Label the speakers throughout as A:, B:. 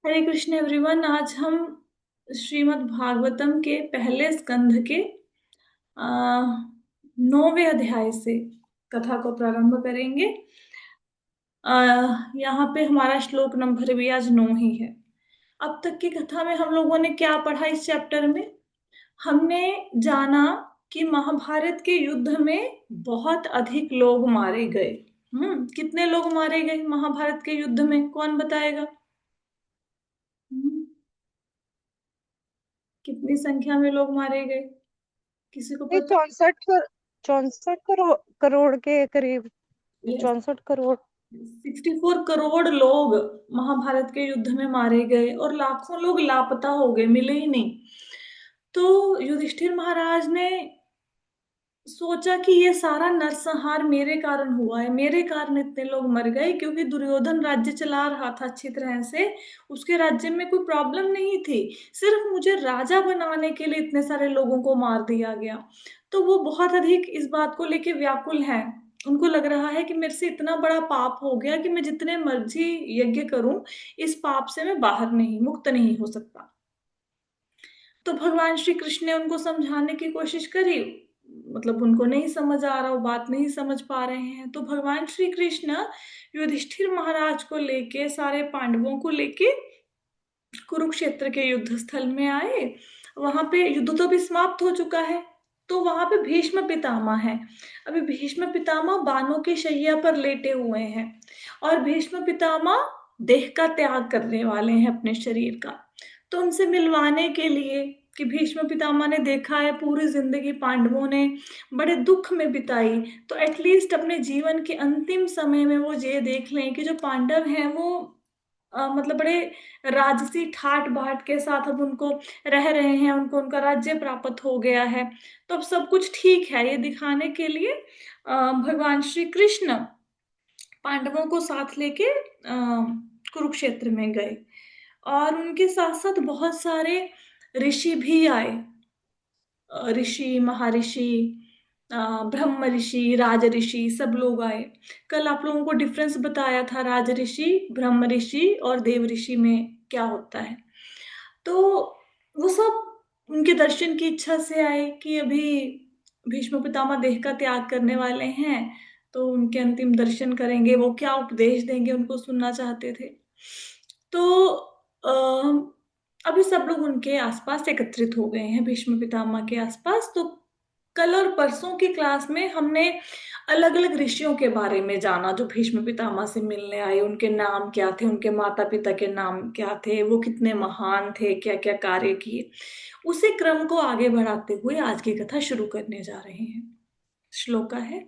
A: हरे Krishna everyone. आज हम श्रीमद् भागवतम के पहले स्कंध के आ, 9वें अध्याय से कथा को प्रारंभ करेंगे। यहाँ पे हमारा श्लोक नंबर भी आज 9 ही है। अब तक की कथा में हम लोगों ने क्या पढ़ा? इस चैप्टर में हमने जाना कि महाभारत के युद्ध में बहुत अधिक लोग मारे गए। कितने लोग मारे गए महाभारत के युद्ध में? कौन बताएगा? हम्म, कितनी संख्या में लोग मारे गए? किसी को
B: ये
A: पता?
B: 64 करोड़ के करीब।
A: यस,
B: 64 करोड़।
A: 64 करोड़ लोग महाभारत के युद्ध में मारे गए और लाखों लोग लापता हो गए, मिले ही नहीं। तो युधिष्ठिर महाराज ने सोचा कि ये सारा नरसंहार मेरे कारण हुआ है, मेरे कारण इतने लोग मर गए, क्योंकि दुर्योधन राज्य चला रहा था अच्छी तरह से। उसके राज्य में कोई प्रॉब्लम नहीं थी, सिर्फ मुझे राजा बनाने के लिए इतने सारे लोगों को मार दिया गया। तो वो बहुत अधिक इस बात को लेके व्याकुल हैं। उनको लग रहा है कि मेरे से इतना बड़ा पाप हो गया कि मैं जितने मर्जी यज्ञ करूं, इस पाप से मैं बाहर नहीं, मुक्त नहीं हो सकता। तो भगवान श्री कृष्ण ने उनको समझाने की कोशिश करी, मतलब उनको नहीं समझ आ रहा, वो बात नहीं समझ पा रहे हैं। तो भगवान श्री कृष्ण युधिष्ठिर महाराज को लेके, सारे पांडवों को लेके कुरुक्षेत्र के युद्ध स्थल में आए। वहां पे युद्ध तो भी समाप्त हो चुका है। तो वहां पे भीष्म पितामह है। अभी भीष्म पितामह बाणों की शैया पर लेटे हुए हैं और भीष्म पितामह देह का त्याग करने वाले हैं, अपने शरीर का। तो उनसे मिलवाने के लिए, कि भीष्म पितामह ने देखा है पूरी जिंदगी पांडवों ने बड़े दुख में बिताई, तो एटलीस्ट अपने जीवन के अंतिम समय में वो ये देख लें कि जो पांडव हैं वो मतलब बड़े राजसी ठाट बाट के साथ अब उनको रह रहे हैं, उनको उनका राज्य प्राप्त हो गया है, तो अब सब कुछ ठीक है, ये दिखाने के लिए भगवान श्री कृष्ण पांडवों को साथ लेके कुरुक्षेत्र में गए। और उनके साथ साथ बहुत सारे ऋषि भी आए। ऋषि, महर्षि, ब्रह्म ऋषि, राज ऋषि, सब लोग आए। कल आप लोगों को डिफरेंस बताया था राज ऋषि, ब्रह्म ऋषि और देव ऋषि में क्या होता है। तो वो सब उनके दर्शन की इच्छा से आए कि अभी भीष्म पितामह देह का त्याग करने वाले हैं, तो उनके अंतिम दर्शन करेंगे, वो क्या उपदेश देंगे उनको सुनना चाहते थे। तो अभी सब लोग उनके आसपास एकत्रित हो गए हैं, भीष्म पितामह के आसपास। तो कल और परसों की क्लास में हमने अलग अलग ऋषियों के बारे में जाना जो भीष्म पितामह से मिलने आए, उनके नाम क्या थे, उनके माता पिता के नाम क्या थे, वो कितने महान थे, क्या क्या कार्य किए। उसी क्रम को आगे बढ़ाते हुए आज की कथा शुरू करने जा रहे हैं। श्लोका है,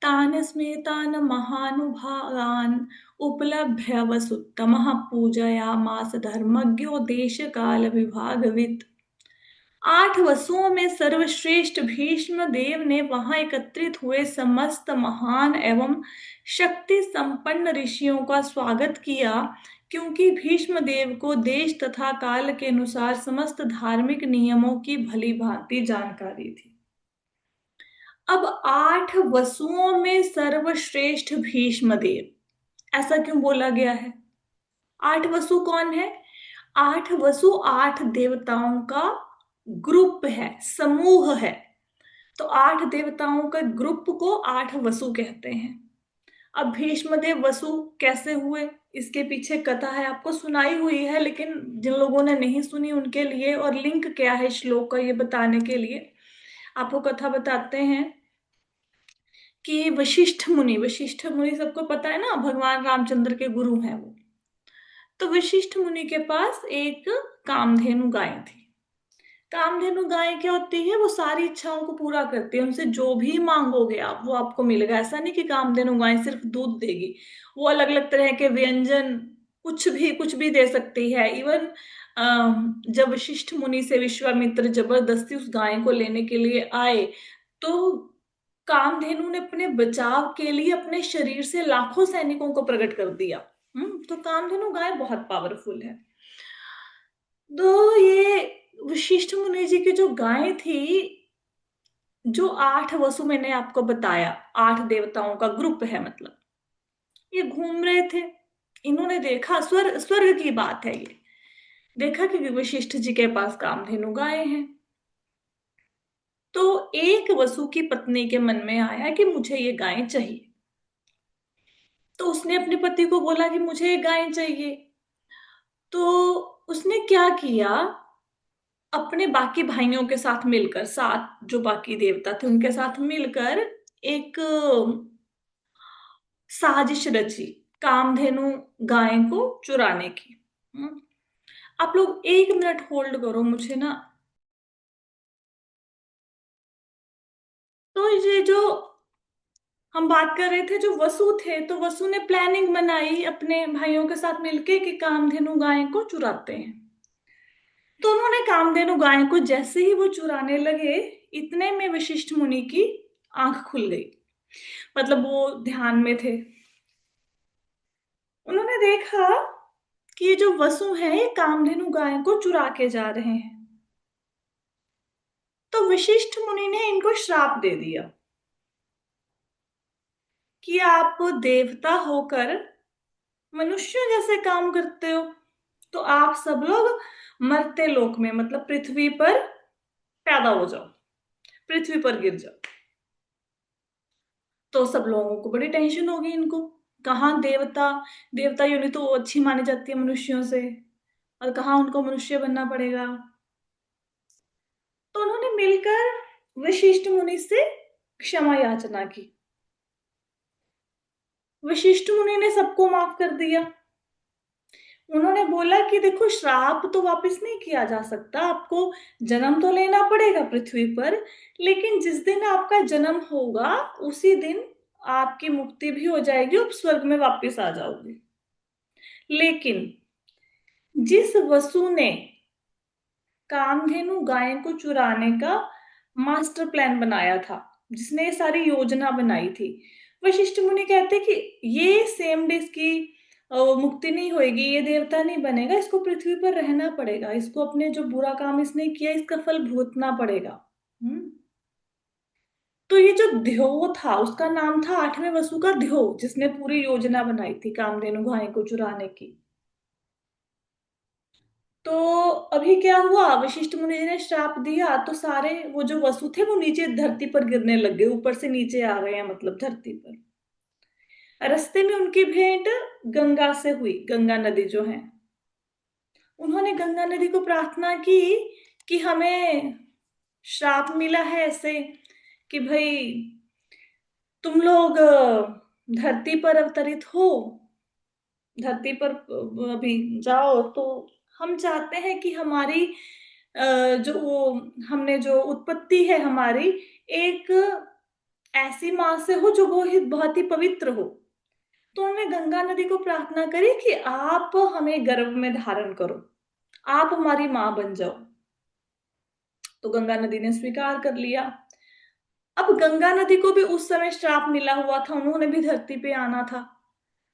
A: तान स्मेतान महानुभावान उपलभ्य वसुत्तमः पूजयामास धर्मज्ञो देश काल विभागवित्। 8 वसुओं में सर्वश्रेष्ठ भीष्म देव ने वहां एकत्रित हुए समस्त महान एवं शक्ति संपन्न ऋषियों का स्वागत किया, क्योंकि भीष्म देव को देश तथा काल के अनुसार समस्त धार्मिक नियमों की भली भांति जानकारी थी। अब 8 वसुओं में सर्वश्रेष्ठ भीष्म देव, ऐसा क्यों बोला गया है? 8 वसु कौन है? 8 वसु 8 देवताओं का ग्रुप है, समूह है। तो 8 देवताओं का ग्रुप को 8 वसु कहते हैं। अब भीष्मदेव वसु कैसे हुए, इसके पीछे कथा है, आपको सुनाई हुई है, लेकिन जिन लोगों ने नहीं सुनी उनके लिए, और लिंक क्या है श्लोक का ये बताने के लिए आपको कथा बताते हैं कि वशिष्ठ मुनि सबको पता है ना, भगवान रामचंद्र के गुरु हैं वो। तो वशिष्ठ मुनि के पास एक कामधेनु गाय थी। कामधेनु गाय क्या होती है? वो सारी इच्छाओं को पूरा करती है, उनसे जो भी मांगोगे आप वो आपको मिलेगा। ऐसा नहीं कि कामधेनु गाय सिर्फ दूध देगी, वो अलग अलग तरह के व्यंजन, कुछ भी दे सकती है। इवन जब वशिष्ठ मुनि से विश्वामित्र जबरदस्ती उस गाय को लेने के लिए आए, तो कामधेनु ने अपने बचाव के लिए अपने शरीर से लाखों सैनिकों को प्रकट कर दिया। तो कामधेनु गाय बहुत पावरफुल है। तो ये वशिष्ठ मुनि जी की जो गाय थी, जो 8 वसु मैंने आपको बताया, 8 देवताओं का ग्रुप है, मतलब ये घूम रहे थे इन्होंने देखा, स्वर्ग स्वर्ग की बात है ये, देखा कि वशिष्ठ जी के पास कामधेनु गायें हैं। तो एक वसु की पत्नी के मन में आया कि मुझे ये गायें चाहिए। तो उसने अपने पति को बोला कि मुझे ये गायें चाहिए। तो उसने क्या किया, अपने बाकी भाइयों के साथ मिलकर, सात जो बाकी देवता थे उनके साथ मिलकर एक साजिश रची कामधेनु गाय को चुराने की। हम्म। आप लोग 1 मिनट होल्ड करो मुझे ना। तो ये जो हम बात कर रहे थे, जो वसु थे, तो वसु ने प्लानिंग बनाई अपने भाइयों के साथ मिलके कि कामधेनु गाय को चुराते हैं। तो उन्होंने कामधेनु गाय को जैसे ही वो चुराने लगे, इतने में वशिष्ठ मुनि की आंख खुल गई। मतलब वो ध्यान में थे। उन्होंने देखा कि ये जो वसु है ये कामधेनु गाय को चुरा के जा रहे हैं। तो वशिष्ठ मुनि ने इनको श्राप दे दिया कि आप देवता होकर मनुष्यों जैसे काम करते हो, तो आप सब लोग मर्त्य लोक में, मतलब पृथ्वी पर पैदा हो जाओ, पृथ्वी पर गिर जाओ। तो सब लोगों को बड़ी टेंशन होगी इनको, कहाँ देवता, देवता योनि तो अच्छी मानी जाती है मनुष्यों से, और कहाँ उनको मनुष्य बनना पड़ेगा। तो उन्होंने मिलकर वशिष्ठ मुनि से क्षमा याचना की। वशिष्ठ मुनि ने सबको माफ कर दिया। उन्होंने बोला कि देखो, श्राप तो वापस नहीं किया जा सकता, आपको जन्म तो लेना पड़ेगा पृथ्वी पर, लेकिन जिस दिन आपका जन्म होगा उसी दिन आपकी मुक्ति भी हो जाएगी, आप स्वर्ग में वापस आ जाओगे। लेकिन जिस वसु ने कामधेनु गाय को चुराने का मास्टर प्लान बनाया था, जिसने ये सारी योजना बनाई थी, वशिष्ठ मुनि कहते कि ये सेम डे इसकी मुक्ति नहीं होगी, ये देवता नहीं बनेगा, इसको पृथ्वी पर रहना पड़ेगा, इसको अपने जो बुरा काम इसने किया इसका फल भुगतना पड़ेगा। हम्म। तो ये जो ध्यो था, उसका नाम था 8वें वसु का ध्यो, जिसने पूरी योजना बनाई थी कामधेनु गाय को चुराने की। तो अभी क्या हुआ, वशिष्ठ मुनि जी ने श्राप दिया, तो सारे वो जो वसु थे वो नीचे धरती पर गिरने लग गए, ऊपर से नीचे आ गए हैं, मतलब धरती पर। रास्ते में उनकी भेंट गंगा से हुई, गंगा नदी जो है। उन्होंने गंगा नदी को प्रार्थना की कि हमें श्राप मिला है ऐसे कि भाई तुम लोग धरती पर अवतरित हो, धरती पर अभी जाओ, तो हम चाहते हैं कि हमारी जो वो हमने जो उत्पत्ति है हमारी, एक ऐसी माँ से हो जो बहुत ही पवित्र हो। तो उन्होंने गंगा नदी को प्रार्थना करी कि आप हमें गर्भ में धारण करो, आप हमारी माँ बन जाओ। तो गंगा नदी ने स्वीकार कर लिया। अब गंगा नदी को भी उस समय श्राप मिला हुआ था, उन्होंने भी धरती पे आना था।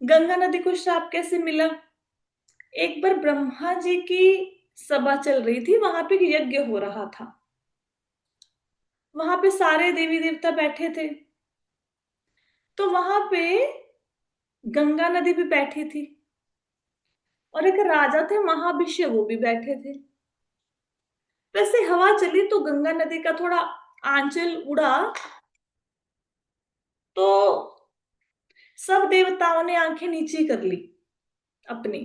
A: गंगा नदी को श्राप कैसे मिला, एक बार ब्रह्मा जी की सभा चल रही थी, वहां पे एक यज्ञ हो रहा था। वहां पे सारे देवी देवता बैठे थे। तो वहां पे गंगा नदी भी बैठी थी, और एक राजा थे महाभिष्य, वो भी बैठे थे। वैसे हवा चली तो गंगा नदी का थोड़ा आंचल उड़ा, तो सब देवताओं ने आंखें नीची कर ली अपनी,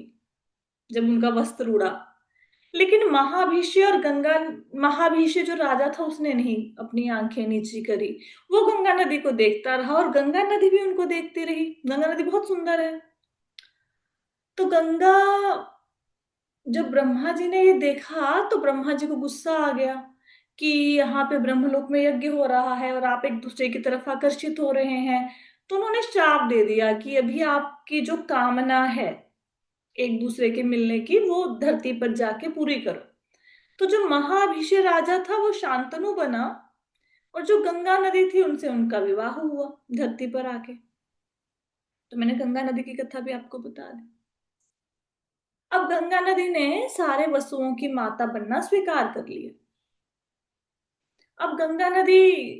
A: जब उनका वस्त्र उड़ा। लेकिन महाभिष्य और गंगा, महाभिष्य जो राजा था उसने नहीं अपनी आंखें नीची करी, वो गंगा नदी को देखता रहा, और गंगा नदी भी उनको देखती रही। गंगा नदी बहुत सुंदर है। तो गंगा, जब ब्रह्मा जी ने ये देखा तो ब्रह्मा जी को गुस्सा आ गया कि यहाँ पे ब्रह्मलोक में यज्ञ हो रहा है और आप एक दूसरे की तरफ आकर्षित हो रहे हैं। तो उन्होंने श्राप दे दिया कि अभी आपकी जो कामना है एक दूसरे के मिलने की, वो धरती पर जाके पूरी करो। तो जो महाभिषय राजा था वो शांतनु बना, और जो गंगा नदी थी उनसे उनका विवाह हुआ धरती पर आके। तो मैंने गंगा नदी की कथा भी आपको बता दी। अब गंगा नदी ने सारे वसुओं की माता बनना स्वीकार कर लिया। अब गंगा नदी,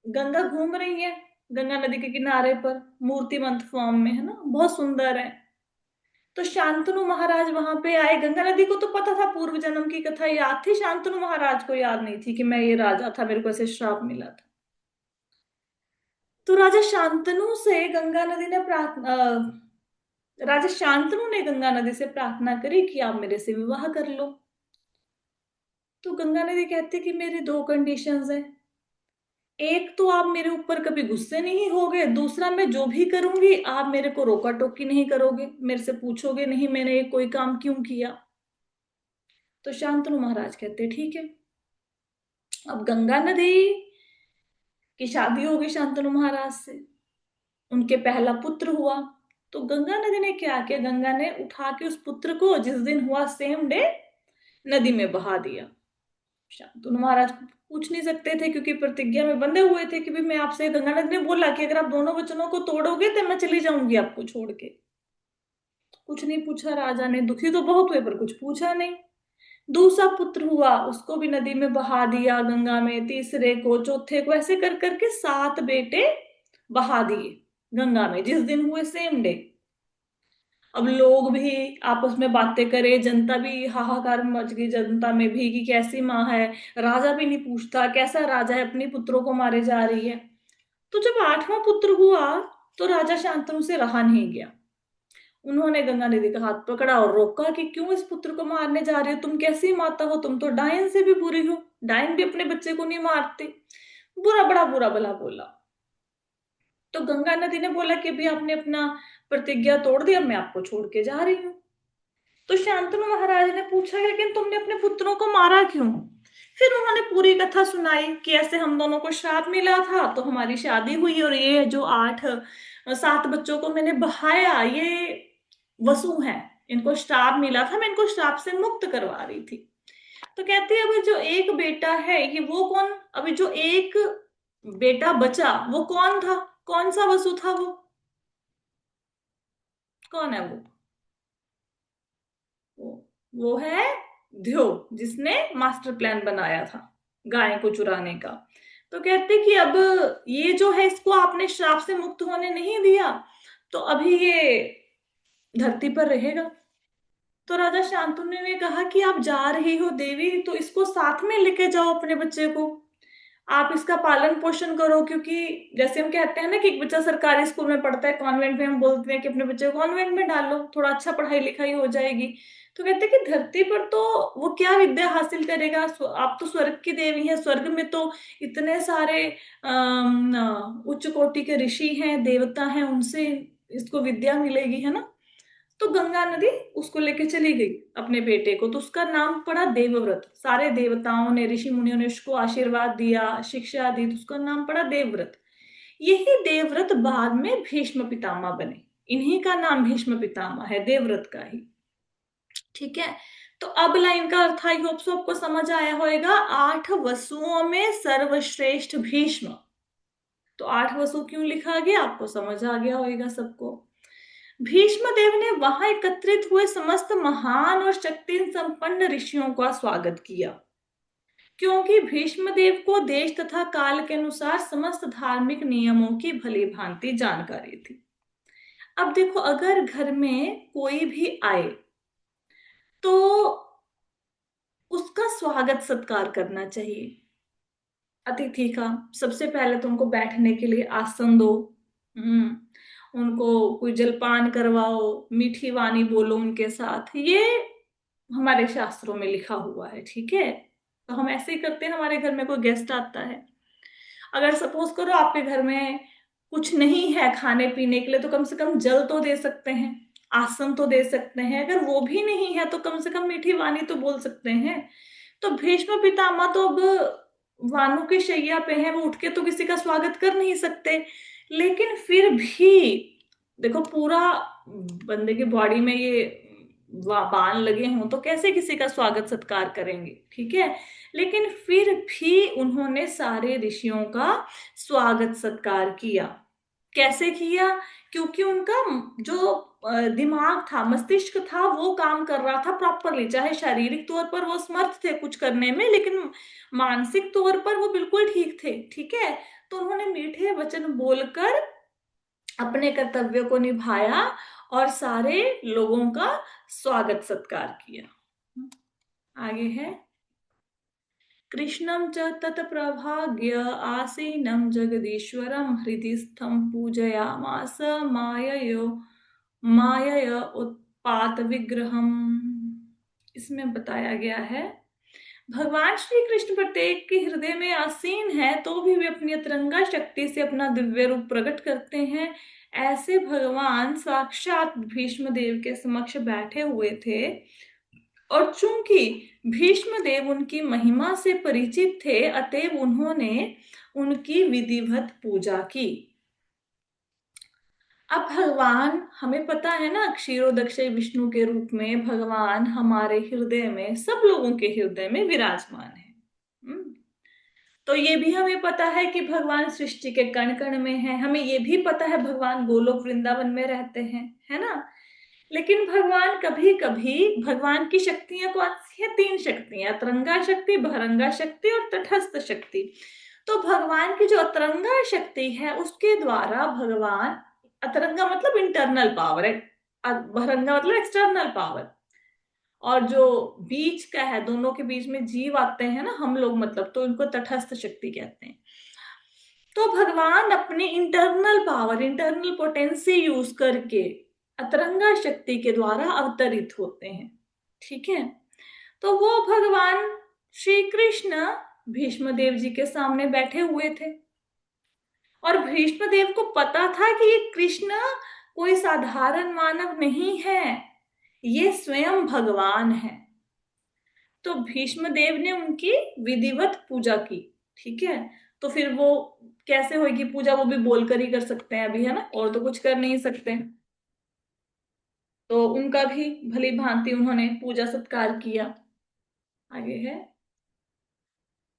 A: गंगा घूम रही है गंगा नदी के किनारे पर मूर्तिमंत फॉर्म में, है ना, बहुत सुंदर है। तो शांतनु महाराज वहां पे आए। गंगा नदी को तो पता था, पूर्व जन्म की कथा याद थी, शांतनु महाराज को याद नहीं थी कि मैं ये राजा था, मेरे को ऐसे श्राप मिला था। तो राजा शांतनु से गंगा नदी ने प्रार्थना राजा शांतनु ने गंगा नदी से प्रार्थना करी कि आप मेरे से विवाह कर लो। तो गंगा नदी कहती कि मेरी दो कंडीशंस हैं। एक तो आप मेरे ऊपर कभी गुस्से नहीं होगे, दूसरा मैं जो भी करूंगी आप मेरे को रोका टोकी नहीं करोगे, मेरे से पूछोगे नहीं मैंने ये कोई काम क्यों किया। तो शांतनु महाराज कहते ठीक है। अब गंगा नदी की शादी हो गई शांतनु महाराज से, उनके पहला पुत्र हुआ। तो गंगा नदी ने क्या किया, गंगा ने उठा के उस पुत्र को जिस दिन हुआ सेम डे नदी में बहा दिया। शांतनु महाराज पूछ नहीं सकते थे क्योंकि प्रतिज्ञा में बंधे हुए थे कि भाई मैं आपसे, गंगा नदी ने बोला कि अगर आप दोनों वचनों को तोड़ोगे तो मैं चली जाऊंगी आपको छोड़ के। कुछ नहीं पूछा राजा ने, दुखी तो बहुत हुए पर कुछ पूछा नहीं। दूसरा पुत्र हुआ, उसको भी नदी में बहा दिया गंगा में, तीसरे को, चौथे को, ऐसे कर करके 7 बेटे बहा दिए गंगा में जिस दिन हुए सेम डे। अब लोग भी आपस में बातें करे, जनता भी, हाहाकार मच गई जनता में भी कि कैसी माँ है। राजा भी नहीं पूछता कैसा राजा है, अपने पुत्रों को मारे जा रही है। तो जब 8वां पुत्र हुआ तो राजा शांतनु से रहा नहीं गया। उन्होंने गंगा नदी का हाथ पकड़ा और रोका कि क्यों इस पुत्र को मारने जा रही हो, तुम कैसी माता हो, तुम तो डायन से भी बुरी हो, डायन भी अपने बच्चे को नहीं मारते। बुरा, बड़ा बुरा भला बोला। तो गंगा नदी ने बोला कि अभी आपने अपना प्रतिज्ञा तोड़ दी, अब मैं आपको छोड़ के जा रही हूँ। तो शांतनु महाराज ने पूछा लेकिन तुमने अपने पुत्रों को मारा क्यों। फिर उन्होंने पूरी कथा सुनाई कि ऐसे हम दोनों को श्राप मिला था तो हमारी शादी हुई, और ये जो 7 बच्चों को मैंने बहाया ये वसु हैं, इनको श्राप मिला था, मैं इनको श्राप से मुक्त करवा रही थी। तो कहती है अभी जो एक बेटा है ये वो कौन, अभी जो एक बेटा बचा वो कौन था, कौन सा वसु था, वो कौन है वो है ध्यो, जिसने मास्टर प्लान बनाया था गाय को चुराने का। तो कहते कि अब ये जो है इसको आपने श्राप से मुक्त होने नहीं दिया तो अभी ये धरती पर रहेगा। तो राजा शांतनु ने कहा कि आप जा रही हो देवी तो इसको साथ में लेके जाओ, अपने बच्चे को आप इसका पालन पोषण करो, क्योंकि जैसे हम कहते हैं ना कि एक बच्चा सरकारी स्कूल में पढ़ता है, कॉन्वेंट में हम बोलते हैं कि अपने बच्चे को कॉन्वेंट में डालो, थोड़ा अच्छा पढ़ाई लिखाई हो जाएगी। तो कहते हैं कि धरती पर तो वो क्या विद्या हासिल करेगा, आप तो स्वर्ग की देवी हैं, स्वर्ग में तो इतने सारे उच्च कोटि के ऋषि हैं, देवता हैं, उनसे इसको विद्या मिलेगी, है ना। तो गंगा नदी उसको लेके चली गई अपने बेटे को, तो उसका नाम पड़ा देवव्रत। सारे देवताओं ने, ऋषि मुनियों ने उसको आशीर्वाद दिया, शिक्षा दी, तो उसका नाम पड़ा देवव्रत। यही देवव्रत बाद में भीष्म पितामह बने, इन्हीं का नाम भीष्म पितामह है, देवव्रत का ही। ठीक है, तो अब लाइन का अर्थ आई होप सो आपको समझ आया होगा। 8 वसुओं में सर्वश्रेष्ठ भीष्म, तो 8 वसु क्यों लिखा गया आपको समझ आ गया होगा सबको। भीष्मदेव ने वहां एकत्रित हुए समस्त महान और शक्ति संपन्न ऋषियों का स्वागत किया, क्योंकि भीष्मदेव को देश तथा काल के अनुसार समस्त धार्मिक नियमों की भली भांति जानकारी थी। अब देखो अगर घर में कोई भी आए तो उसका स्वागत सत्कार करना चाहिए। अतिथि का सबसे पहले तो उनको बैठने के लिए आसन दो, उनको कोई जलपान करवाओ, मीठी वाणी बोलो उनके साथ, ये हमारे शास्त्रों में लिखा हुआ है। ठीक है, तो हम ऐसे ही करते हैं, हमारे घर में कोई गेस्ट आता है, अगर सपोज करो आपके घर में कुछ नहीं है खाने पीने के लिए तो कम से कम जल तो दे सकते हैं, आसन तो दे सकते हैं, अगर वो भी नहीं है तो कम से कम मीठी वाणी तो बोल सकते हैं। तो भीष्म पितामह तो अब वानों की शैया पे हैं, वो उठ के तो किसी का स्वागत कर नहीं सकते, लेकिन फिर भी देखो पूरा बंदे की बॉडी में ये बाण लगे हों तो कैसे किसी का स्वागत सत्कार करेंगे। ठीक है, लेकिन फिर भी उन्होंने सारे ऋषियों का स्वागत सत्कार किया। कैसे किया, क्योंकि उनका जो दिमाग था, मस्तिष्क था, वो काम कर रहा था प्रॉपरली, चाहे शारीरिक तौर पर वो समर्थ थे कुछ करने में लेकिन मानसिक तौर पर वो बिल्कुल ठीक थे। ठीक है, तो उन्होंने मीठे वचन बोलकर अपने कर्तव्य को निभाया और सारे लोगों का स्वागत सत्कार किया। आगे है, कृष्णं च तत्प्रभाग्य आसीनं जगदीश्वरं हृदि स्थं पूजयामास मायय उत्पात विग्रहम। इसमें बताया गया है, भगवान श्री कृष्ण प्रत्येक के हृदय में आसीन है तो भी वे अपनी अतरंगा शक्ति से अपना दिव्य रूप प्रकट करते हैं। ऐसे भगवान साक्षात भीष्म देव के समक्ष बैठे हुए थे, और चूंकि भीष्म देव उनकी महिमा से परिचित थे, अतएव उन्होंने उनकी विधिवत पूजा की। अब भगवान, हमें पता है ना, क्षीरोदक्षय विष्णु के रूप में भगवान हमारे हृदय में, सब लोगों के हृदय में विराजमान है। तो ये भी हमें पता है कि भगवान सृष्टि के कण कण में है। हमें ये भी पता है भगवान गोलोक वृंदावन में रहते हैं, है ना। लेकिन भगवान कभी कभी, भगवान की शक्तियां कौन सी है? 3 शक्तियां, अतरंगा शक्ति, बहरंगा शक्ति और तटस्थ शक्ति। तो भगवान की जो अतरंगा शक्ति है उसके द्वारा भगवान, अतरंगा मतलब इंटरनल पावर है, बहरंगा मतलब एक्सटर्नल पावर, और जो बीच का है, दोनों के बीच में जीव आते हैं ना, हम लोग मतलब, तो उनको तटस्थ शक्ति कहते हैं। तो भगवान अपनी internal power, internal potency use करके अतरंगा शक्ति के द्वारा अवतरित होते हैं। ठीक है, तो वो भगवान श्री कृष्ण भीष्म देव जी के सामने बैठे हुए थे, और भीष्म देव को पता था कि ये कृष्ण कोई साधारण मानव नहीं है, ये स्वयं भगवान है। तो भीष्म देव ने उनकी विधिवत पूजा की। ठीक है, तो फिर वो कैसे होगी पूजा, वो भी बोलकर ही कर सकते हैं अभी, है ना, और तो कुछ कर नहीं सकते। तो उनका भी भली भांति उन्होंने पूजा सत्कार किया। आगे है,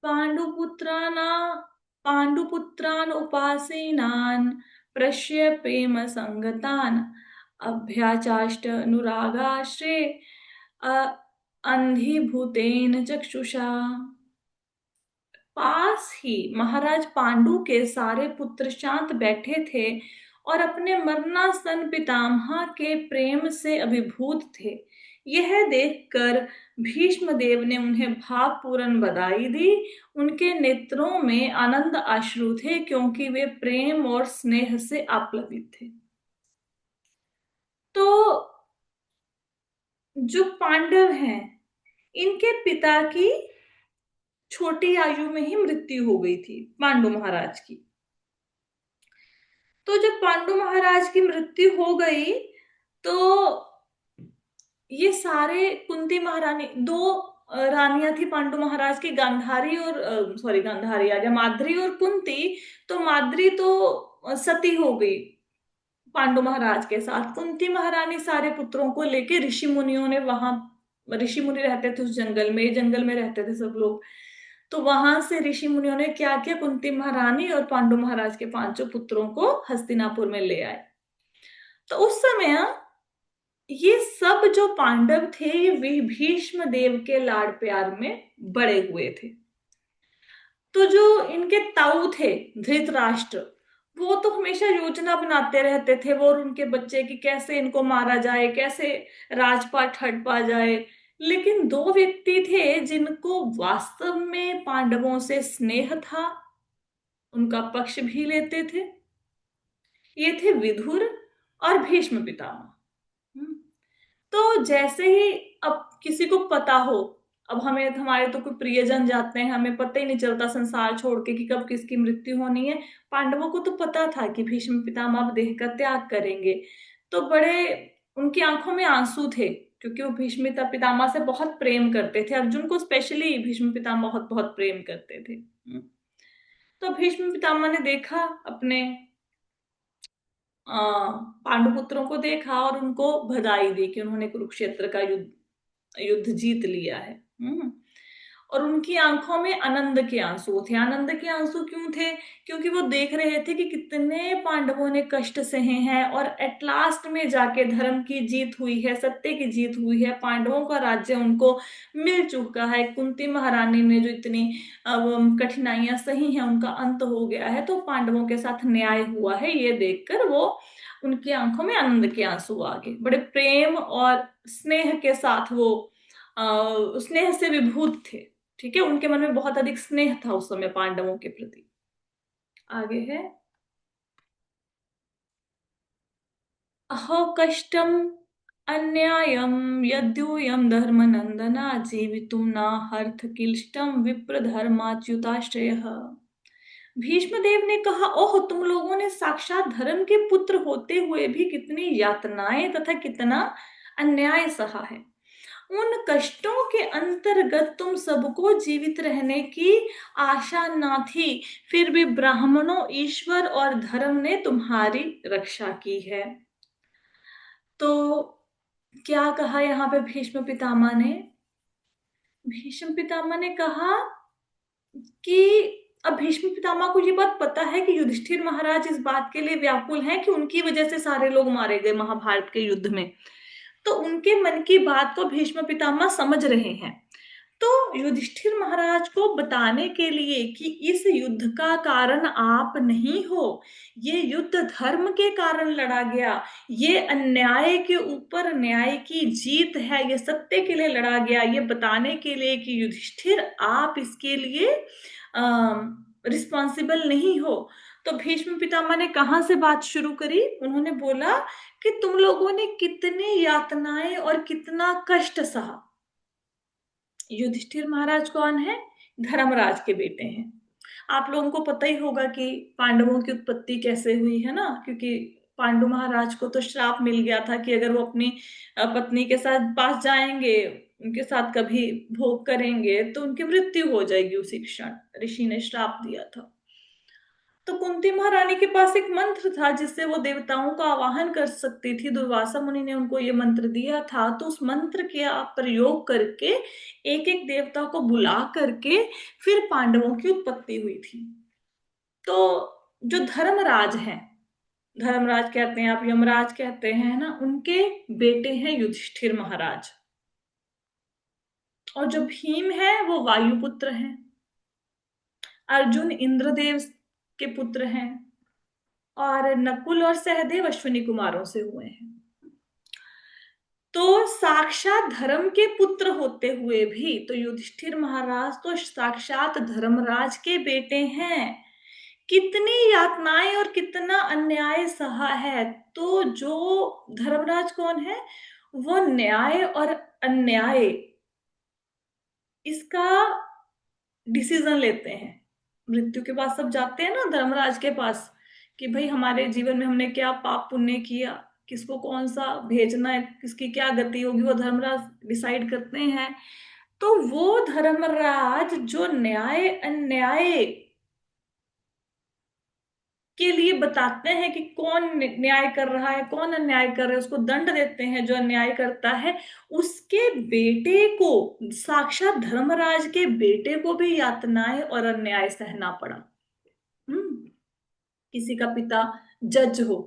A: पांडुपुत्राना पांडुपुत्रान उपासीनान प्रश्य संगतान अभ्याचाष्ट अनुरागाश्रे अंधीभूतेन चक्षुषा। पास ही महाराज पांडु के सारे पुत्र शांत बैठे थे और अपने मरणासन पितामह के प्रेम से अभिभूत थे। यह देखकर भीष्म देव ने उन्हें भावपूर्ण बधाई दी। उनके नेत्रों में आनंद अश्रु थे, क्योंकि वे प्रेम और स्नेह से आप्लवित थे। तो जो पांडव हैं, इनके पिता की छोटी आयु में ही मृत्यु हो गई थी, पांडु महाराज की। तो जब पांडु महाराज की मृत्यु हो गई, तो ये सारे, कुंती महारानी, 2 रानियां थी पांडु महाराज की, गांधारी और सॉरी, गांधारी आ गया, माद्री और कुंती। तो माद्री तो सती हो गई पांडु महाराज के साथ। कुंती महारानी सारे पुत्रों को लेके, ऋषि मुनियों ने, वहां ऋषि मुनि रहते थे उस जंगल में रहते थे सब लोग, तो वहां से ऋषि मुनियों ने क्या किया, कुंती महारानी और पांडु महाराज के 5 पुत्रों को हस्तिनापुर में ले आए। तो उस समय ये सब जो पांडव थे, ये भीष्म देव के लाड़ प्यार में बड़े हुए थे। तो जो इनके ताऊ थे धृतराष्ट्र, वो तो हमेशा योजना बनाते रहते थे, वो और उनके बच्चे की, कैसे इनको मारा जाए, कैसे राजपाट हड़पा जाए। लेकिन 2 व्यक्ति थे जिनको वास्तव में पांडवों से स्नेह था, उनका पक्ष भी लेते थे। ये थे विदुर और भीष्म पितामह। तो जैसे ही, अब किसी को पता हो, अब हमें, हमारे तो कोई प्रियजन जाते हैं, हमें पता ही नहीं चलता संसार छोड़ के कि कब किसकी मृत्यु होनी है। पांडवों को तो पता था कि भीष्म पितामह अब देह का त्याग करेंगे, तो बड़े उनकी आंखों में आंसू थे, क्योंकि वो भीष्म पितामह से बहुत प्रेम करते थे। अर्जुन को स्पेशली भीष्म पितामह बहुत बहुत प्रेम करते थे। तो भीष्म पितामह ने देखा, अपने पांडुपुत्रों को देखा और उनको बधाई दी कि उन्होंने कुरुक्षेत्र का युद्ध जीत लिया है। और उनकी आंखों में आनंद के आंसू थे। आनंद के आंसू क्यों थे? क्योंकि वो देख रहे थे कि कितने पांडवों ने कष्ट सहे हैं, और एट लास्ट में जाके धर्म की जीत हुई है, सत्य की जीत हुई है, पांडवों का राज्य उनको मिल चुका है। कुंती महारानी ने जो इतनी कठिनाइयां सही हैं, उनका अंत हो गया है, तो पांडवों के साथ न्याय हुआ है, ये देखकर वो उनकी आंखों में आनंद के आंसू आ गए। बड़े प्रेम और स्नेह के साथ वो स्नेह से विभूत थे। ठीक है, उनके मन में बहुत अधिक स्नेह था उस समय पांडवों के प्रति। आगे है, अहो कष्टम अन्यायम यद्यूयम धर्मनंदना जीवितुम नाहर्थ किल्ष्टम विप्र धर्माच्युताश्रयः। भीष्मदेव ने कहा, ओह तुम लोगों ने साक्षात धर्म के पुत्र होते हुए भी कितनी यातनाएं तथा कितना अन्याय सहा है। उन कष्टों के अंतर्गत तुम सबको जीवित रहने की आशा ना थी, फिर भी ब्राह्मणों, ईश्वर और धर्म ने तुम्हारी रक्षा की है। तो क्या कहा यहाँ पे भीष्म पितामह ने? भीष्म पितामह ने कहा कि अब भीष्म पितामह को ये बात पता है कि युधिष्ठिर महाराज इस बात के लिए व्याकुल हैं कि उनकी वजह से सारे लोग मारे गए महाभारत के युद्ध में। तो उनके मन की बात को भीष्म पितामह समझ रहे हैं। तो युधिष्ठिर महाराज को बताने के लिए कि इस युद्ध का कारण आप नहीं हो, ये युद्ध धर्म के कारण लड़ा गया, ये अन्याय के ऊपर न्याय की जीत है, ये सत्य के लिए लड़ा गया, ये बताने के लिए कि युधिष्ठिर आप इसके लिए रिस्पॉन्सिबल नहीं हो। तो भीष्म पितामह ने कहां से बात शुरू करी? उन्होंने बोला कि तुम लोगों ने कितनी यातनाएं और कितना कष्ट सहा। युधिष्ठिर महाराज कौन है? धर्मराज के बेटे हैं। आप लोगों को पता ही होगा कि पांडवों की उत्पत्ति कैसे हुई है ना, क्योंकि पांडु महाराज को तो श्राप मिल गया था कि अगर वो अपनी पत्नी के साथ पास जाएंगे, उनके साथ कभी भोग करेंगे तो उनकी मृत्यु हो जाएगी उसी क्षण। ऋषि ने श्राप दिया था। तो कुंती महारानी के पास एक मंत्र था जिससे वो देवताओं का आवाहन कर सकती थी। दुर्वासा मुनि ने उनको ये मंत्र दिया था। तो उस मंत्र के आप प्रयोग करके एक एक देवता को बुला करके फिर पांडवों की उत्पत्ति हुई थी। तो जो धर्मराज हैं, धर्मराज कहते हैं, आप यमराज कहते हैं ना, उनके बेटे हैं युधिष्ठिर महाराज। और जो भीम है वो वायुपुत्र हैं। अर्जुन इंद्रदेव के पुत्र हैं। और नकुल और सहदेव अश्विनी कुमारों से हुए हैं। तो साक्षात धर्म के पुत्र होते हुए भी तो युधिष्ठिर महाराज तो साक्षात धर्मराज के बेटे हैं। कितनी यातनाएं और कितना अन्याय सहा है। तो जो धर्मराज कौन है? वो न्याय और अन्याय इसका डिसीजन लेते हैं। मृत्यु के बाद सब जाते हैं ना धर्मराज के पास कि भाई हमारे जीवन में हमने क्या पाप पुण्य किया, किसको कौन सा भेजना है, किसकी क्या गति होगी, वो धर्मराज डिसाइड करते हैं। तो वो धर्मराज जो न्याय अन्याय के लिए बताते हैं कि कौन न्याय कर रहा है, कौन अन्याय कर रहा है, उसको दंड देते हैं जो अन्याय करता है। उसके बेटे को, साक्षात धर्मराज के बेटे को भी यातनाएं और अन्याय सहना पड़ा। किसी का पिता जज हो,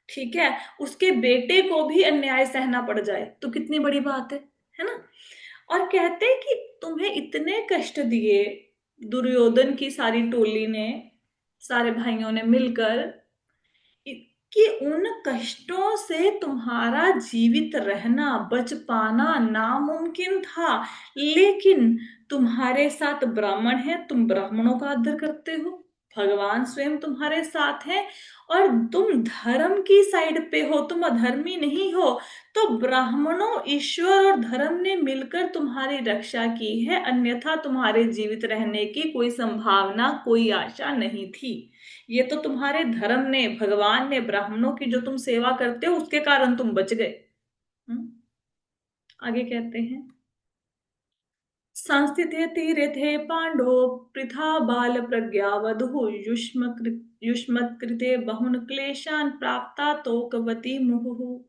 A: ठीक है, उसके बेटे को भी अन्याय सहना पड़ जाए तो कितनी बड़ी बात है ना। और कहते हैं कि तुम्हें इतने कष्ट दिए दुर्योधन की सारी टोली ने, सारे भाइयों ने मिलकर, कि उन कष्टों से तुम्हारा जीवित रहना, बच पाना नामुमकिन था। लेकिन तुम्हारे साथ ब्राह्मण है, तुम ब्राह्मणों का आदर करते हो, भगवान स्वयं तुम्हारे साथ हैं और तुम धर्म की साइड पे हो, तुम अधर्मी नहीं हो। तो ब्राह्मणों, ईश्वर और धर्म ने मिलकर तुम्हारी रक्षा की है, अन्यथा तुम्हारे जीवित रहने की कोई संभावना, कोई आशा नहीं थी। ये तो तुम्हारे धर्म ने, भगवान ने, ब्राह्मणों की जो तुम सेवा करते हो उसके कारण तुम बच गए। हम्म? आगे कहते हैं, संस्थिते तीरे थे पांडो पृथा बाल प्रज्ञा वधु युष्मत्कृते बहुन क्लेशान प्राप्ता तोकवती मुहुः।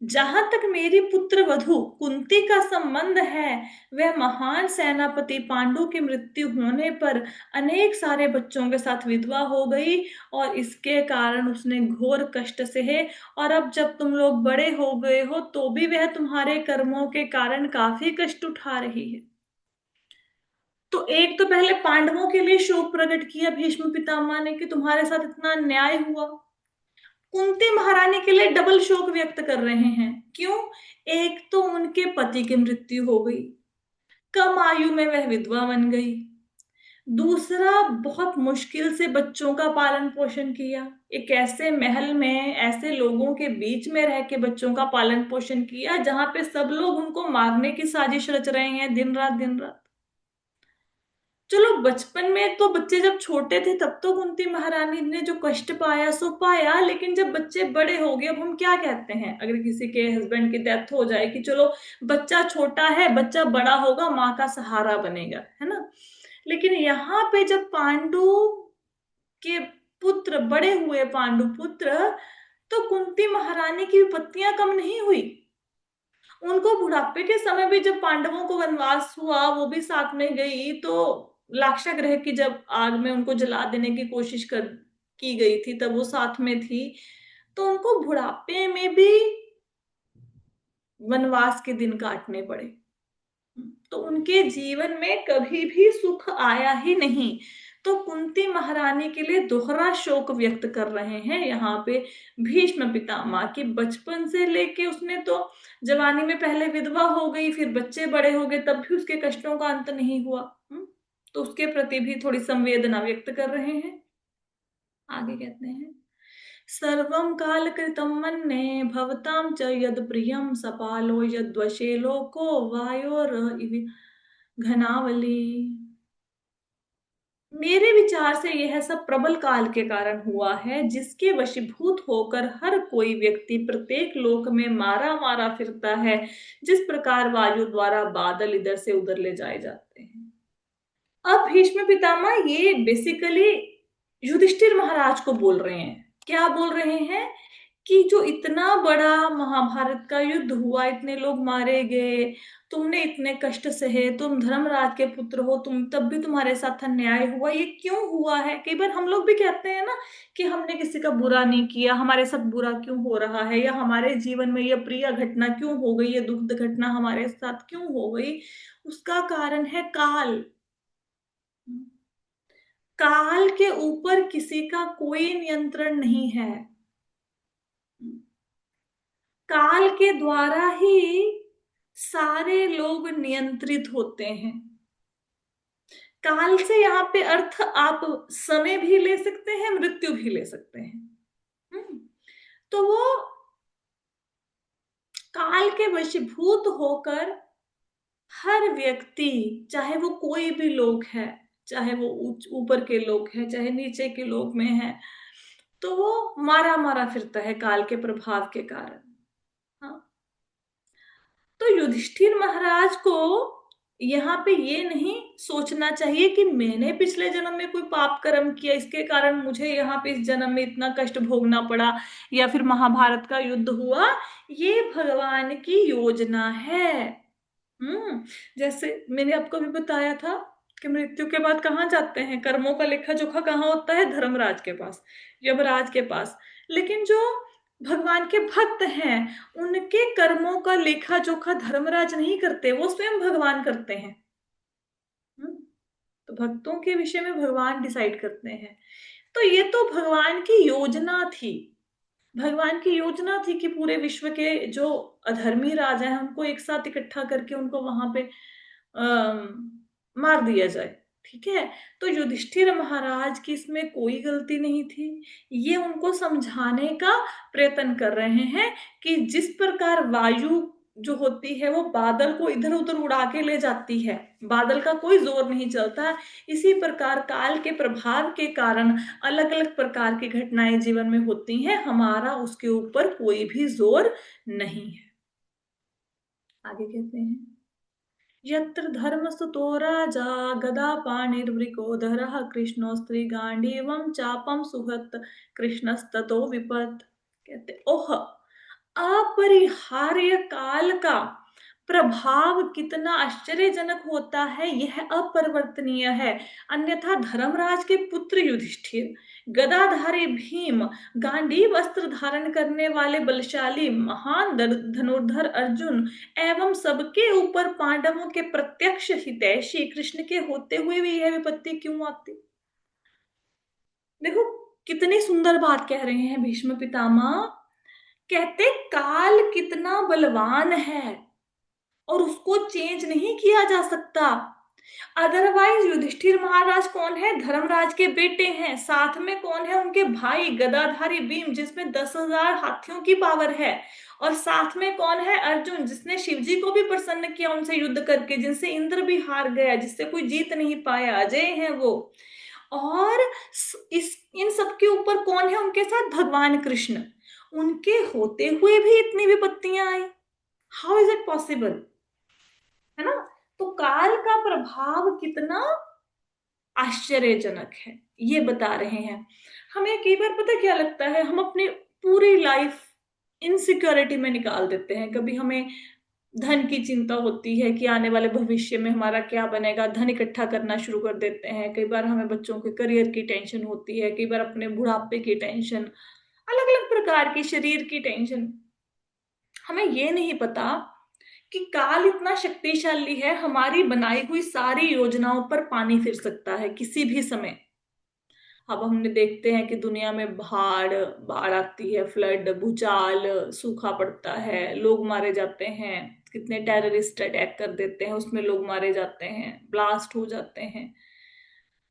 A: जहां तक मेरी पुत्र वधु कुंती का संबंध है, वह महान सेनापति पांडु की मृत्यु होने पर अनेक सारे बच्चों के साथ विधवा हो गई और इसके कारण उसने घोर कष्ट सहे। और अब जब तुम लोग बड़े हो गए हो तो भी वह तुम्हारे कर्मों के कारण काफी कष्ट उठा रही है। तो एक तो पहले पांडवों के लिए शोक प्रकट किया भीष्म पितामह ने कि तुम्हारे साथ इतना अन्याय हुआ। कुंती महारानी के लिए डबल शोक व्यक्त कर रहे हैं। क्यों? एक तो उनके पति की मृत्यु हो गई, कम आयु में वह विधवा बन गई। दूसरा, बहुत मुश्किल से बच्चों का पालन पोषण किया, एक ऐसे महल में ऐसे लोगों के बीच में रह के बच्चों का पालन पोषण किया जहां पे सब लोग उनको मारने की साजिश रच रहे हैं दिन रात दिन रात। चलो बचपन में तो बच्चे जब छोटे थे तब तो कुंती महारानी ने जो कष्ट पाया सो पाया, लेकिन जब बच्चे बड़े हो गए, अब हम क्या कहते हैं अगर किसी के हस्बैंड की डेथ हो जाए कि चलो बच्चा छोटा है, बच्चा बड़ा होगा, माँ का सहारा बनेगा, है ना। लेकिन यहाँ पे जब पांडु के पुत्र बड़े हुए, पांडु पुत्र, तो कुंती महारानी की विपत्तियां कम नहीं हुई। उनको बुढ़ापे के समय भी जब पांडवों को वनवास हुआ, वो भी साथ में गई, तो लाक्षागृह की जब आग में उनको जला देने की कोशिश कर की गई थी तब वो साथ में थी। तो उनको बुढ़ापे में भी वनवास के दिन काटने पड़े। तो उनके जीवन में कभी भी सुख आया ही नहीं। तो कुंती महारानी के लिए दोहरा शोक व्यक्त कर रहे हैं यहाँ पे भीष्म पितामह की। बचपन से लेके उसने तो जवानी में पहले विधवा हो गई, फिर बच्चे बड़े हो गए, तब भी उसके कष्टों का अंत नहीं हुआ। तो उसके प्रति भी थोड़ी संवेदना व्यक्त कर रहे हैं। आगे कहते हैं, सर्वं कालकृतं मन्ये भवतां च यद् प्रियं सपालो यद्वशे लोको वायोर इव घनावली। मेरे विचार से यह सब प्रबल काल के कारण हुआ है, जिसके वशीभूत होकर हर कोई व्यक्ति प्रत्येक लोक में मारा मारा फिरता है, जिस प्रकार वायु द्वारा बादल इधर से उधर ले जाए जाते हैं। अब भीष्म पितामह ये बेसिकली युधिष्ठिर महाराज को बोल रहे हैं। क्या बोल रहे हैं कि जो इतना बड़ा महाभारत का युद्ध हुआ, इतने लोग मारे गए, तुमने इतने कष्ट सहे, तुम धर्मराज के पुत्र हो, तुम तब भी तुम्हारे साथ अन्याय हुआ, ये क्यों हुआ है? कई बार हम लोग भी कहते हैं ना कि हमने किसी का बुरा नहीं किया, हमारे साथ बुरा क्यों हो रहा है, या हमारे जीवन में ये प्रिय घटना क्यों हो गई, ये दुखद घटना हमारे साथ क्यों हो गई। उसका कारण है काल। काल के ऊपर किसी का कोई नियंत्रण नहीं है। काल के द्वारा ही सारे लोग नियंत्रित होते हैं। काल से यहाँ पे अर्थ आप समय भी ले सकते हैं, मृत्यु भी ले सकते हैं। तो वो काल के वशीभूत होकर हर व्यक्ति, चाहे वो कोई भी लोग है, चाहे वो ऊपर के लोग हैं, चाहे नीचे के लोग में है, तो वो मारा मारा फिरता है काल के प्रभाव के कारण। हाँ, तो युधिष्ठिर महाराज को यहाँ पे ये नहीं सोचना चाहिए कि मैंने पिछले जन्म में कोई पाप कर्म किया, इसके कारण मुझे यहाँ पे इस जन्म में इतना कष्ट भोगना पड़ा, या फिर महाभारत का युद्ध हुआ। ये भगवान की योजना है। जैसे मैंने आपको भी बताया था कि मृत्यु के बाद कहाँ जाते हैं, कर्मों का लेखा जोखा कहाँ होता है? धर्मराज के पास, यमराज के पास। लेकिन जो भगवान के भक्त हैं, उनके कर्मों का लेखा जोखा धर्मराज नहीं करते, वो स्वयं भगवान करते हैं। तो भक्तों के विषय में भगवान डिसाइड करते हैं। तो ये तो भगवान की योजना थी। भगवान की योजना थी कि पूरे विश्व के जो अधर्मी राजा हैं उनको एक साथ इकट्ठा करके उनको वहां पे मार दिया जाए। ठीक है, तो युधिष्ठिर महाराज की इसमें कोई गलती नहीं थी। ये उनको समझाने का प्रयत्न कर रहे हैं कि जिस प्रकार वायु जो होती है वो बादल को इधर उधर उड़ा के ले जाती है, बादल का कोई जोर नहीं चलता, इसी प्रकार काल के प्रभाव के कारण अलग अलग प्रकार की घटनाएं जीवन में होती हैं, हमारा उसके ऊपर कोई भी जोर नहीं है। आगे कहते हैं, यत्र धर्मस्तुतो राजा गदापाणिर्वृकोदरः कृष्णोस्त्रीगाण्डीवं चापं सुहत कृष्णस्ततो विपत्। कहते ओह, अपरिहार्य काल का प्रभाव कितना आश्चर्यजनक होता है, यह अपरिवर्तनीय है। अन्यथा धर्मराज के पुत्र युधिष्ठिर, गदाधारी भीम, गांडीव वस्त्र धारण करने वाले बलशाली महान धनुर्धर अर्जुन एवं सबके ऊपर पांडवों के प्रत्यक्ष हितैषी कृष्ण के होते हुए भी यह विपत्ति क्यों आती? देखो, कितनी सुंदर बात कह रहे हैं भीष्म पितामह। कहते काल कितना बलवान है और उसको चेंज नहीं किया जा सकता। अदरवाइज युधिष्ठिर महाराज कौन है? धर्मराज के बेटे हैं। साथ में कौन है? उनके भाई गदाधारी भीम, जिसमें 10,000 हाथियों की पावर है। और साथ में कौन है? अर्जुन, जिसने शिवजी को भी प्रसन्न किया उनसे युद्ध करके, जिनसे इंद्र भी हार गया, जिससे कोई जीत नहीं पाया, अजय है वो। और इस इन सब के ऊपर कौन है उनके साथ? भगवान कृष्ण। उनके होते हुए भी इतनी विपत्तियां आई। How is it possible? है ना? तो काल का प्रभाव कितना आश्चर्यजनक है, ये बता रहे हैं। हमें कई बार पता क्या लगता है, हम अपनी पूरी लाइफ इनसिक्योरिटी में निकाल देते हैं। कभी हमें धन की चिंता होती है कि आने वाले भविष्य में हमारा क्या बनेगा, धन इकट्ठा करना शुरू कर देते हैं। कई बार हमें बच्चों के करियर की टेंशन होती है, कई बार अपने बुढ़ापे की टेंशन, अलग अलग प्रकार की शरीर की टेंशन। हमें ये नहीं पता कि काल इतना शक्तिशाली है, हमारी बनाई हुई सारी योजनाओं पर पानी फिर सकता है किसी भी समय। अब हमने देखते हैं कि दुनिया में बाढ़ बाढ़ आती है, फ्लड, भूचाल, सूखा पड़ता है, लोग मारे जाते हैं। कितने टेररिस्ट अटैक कर देते हैं, उसमें लोग मारे जाते हैं, ब्लास्ट हो जाते हैं।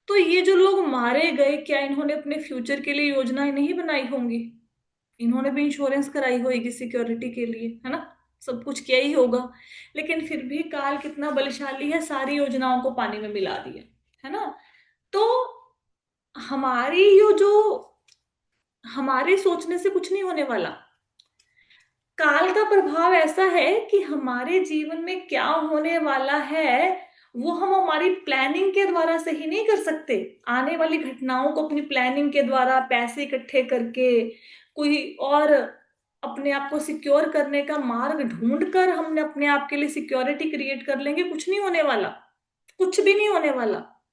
A: तो ये जो लोग मारे गए, क्या इन्होंने अपने फ्यूचर के लिए योजनाएं नहीं बनाई होंगी? इन्होंने भी इंश्योरेंस कराई होगी सिक्योरिटी के लिए, है ना? सब कुछ किया ही होगा। लेकिन फिर भी काल कितना बलशाली है, सारी योजनाओं को पानी में मिला दिया, है ना? तो हमारी यो जो हमारे सोचने से कुछ नहीं होने वाला। काल का प्रभाव ऐसा है कि हमारे जीवन में क्या होने वाला है वो हम हमारी प्लानिंग के द्वारा से ही नहीं कर सकते। आने वाली घटनाओं को अपनी प्लानिंग के द्वारा, पैसे इकट्ठे करके, कोई और अपने आप को सिक्योर करने का मार्ग ढूंढकर हमने अपने आप के लिए सिक्योरिटी क्रिएट कर लेंगे, कुछ नहीं होने वाला। कुछ भी नहीं होने वाला।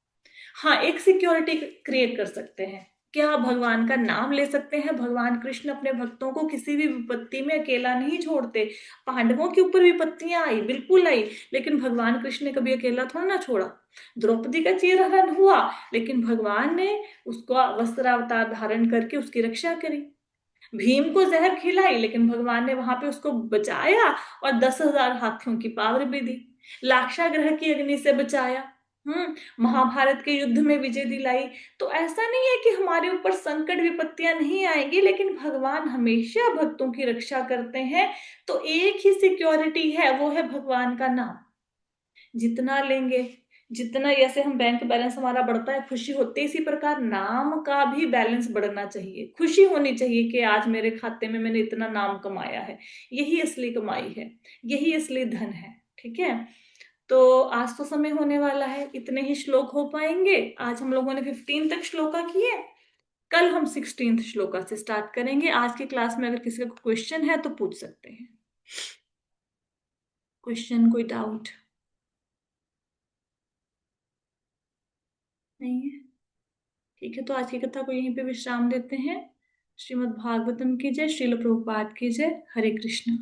A: हाँ, एक सिक्योरिटी क्रिएट कर सकते हैं। क्या? भगवान का नाम ले सकते हैं। भगवान कृष्ण अपने भक्तों को किसी भी विपत्ति में अकेला नहीं छोड़ते। पांडवों के ऊपर विपत्तियां आई, बिल्कुल आई, लेकिन भगवान कृष्ण ने कभी अकेला थोड़ा ना छोड़ा। द्रौपदी का चीरहरण हुआ, लेकिन भगवान ने उसको वस्त्रावतार धारण करके उसकी रक्षा करी। भीम को जहर खिलाई, लेकिन भगवान ने वहां पे उसको बचाया और 10,000 हाथियों की पावर भी दी। लाक्षागृह की अग्नि से बचाया। महाभारत के युद्ध में विजय दिलाई। तो ऐसा नहीं है कि हमारे ऊपर संकट विपत्तियां नहीं आएंगी, लेकिन भगवान हमेशा भक्तों की रक्षा करते हैं। तो एक ही सिक्योरिटी है, वो है भगवान का नाम। जितना लेंगे, जितना जैसे हम बैंक बैलेंस हमारा बढ़ता है, खुशी होती है, इसी प्रकार नाम का भी बैलेंस बढ़ना चाहिए। खुशी होनी चाहिए कि आज मेरे खाते में मैंने इतना नाम कमाया है। यही असली कमाई है, यही असली धन है। ठीक है? तो आज तो समय होने वाला है, इतने ही श्लोक हो पाएंगे। आज हम लोगों ने 15 तक श्लोका किए। कल हम 16th श्लोका से स्टार्ट करेंगे। आज की क्लास में अगर किसी का क्वेश्चन है तो पूछ सकते हैं। क्वेश्चन, कोई डाउट? नहीं है? ठीक है, तो आज की कथा को यहीं पे विश्राम देते हैं। श्रीमद् भागवतम की जय, श्रील प्रभुपाद की जय। हरे कृष्ण।